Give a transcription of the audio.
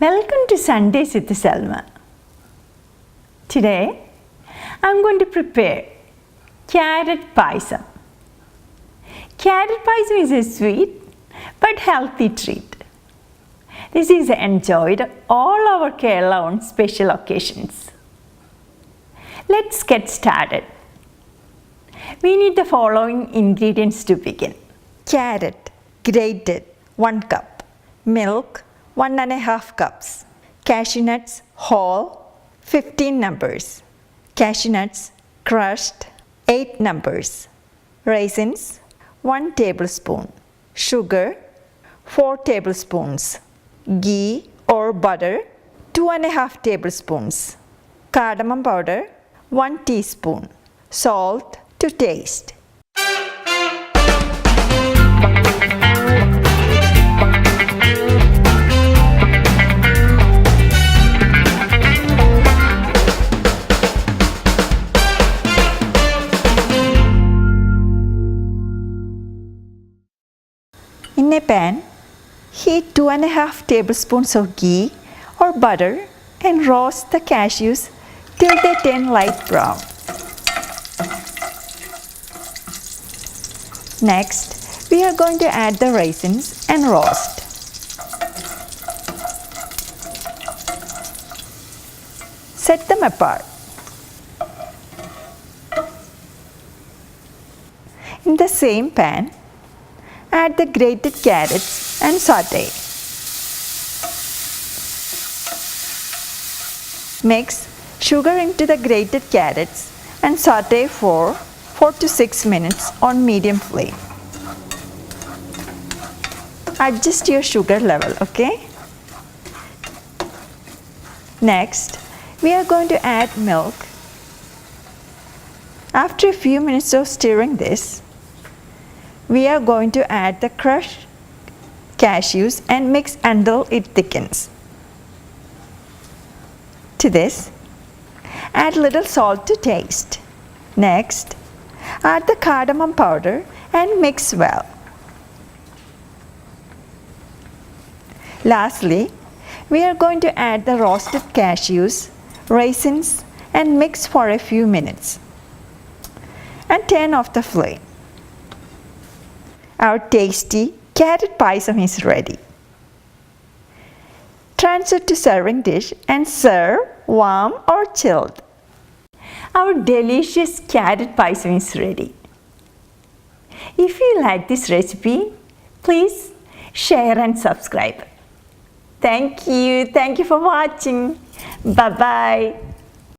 Welcome to Sundays with Selma. Today, I'm going to prepare carrot payasam. Carrot payasam is a sweet but healthy treat. This is enjoyed all over Kerala on special occasions. Let's get started. We need the following ingredients to begin. Carrot, grated, 1 cup. Milk, 1.5 cups. Cashew nuts, whole, 15 numbers. Cashew nuts, crushed, 8 numbers. Raisins, 1 tablespoon. Sugar, 4 tablespoons. Ghee or butter, 2.5 tablespoons. Cardamom powder, 1 teaspoon. Salt to taste. In a pan, heat 2.5 tablespoons of ghee or butter and roast the cashews till they turn light brown. Next, we are going to add the raisins and roast. Set them apart. In the same pan, add the grated carrots and saute. Mix sugar into the grated carrots and saute for 4 to 6 minutes on medium flame. Adjust your sugar level, okay? Next, we are going to add milk. After a few minutes of stirring this, we are going to add the crushed cashews and mix until it thickens. To this, add little salt to taste. Next, add the cardamom powder and mix well. Lastly, we are going to add the roasted cashews, raisins and mix for a few minutes. And turn off the flame. Our tasty carrot payasam is ready. Transfer to serving dish and serve warm or chilled. Our delicious carrot payasam is ready. If you like this recipe, please share and subscribe. Thank you for watching. Bye-bye.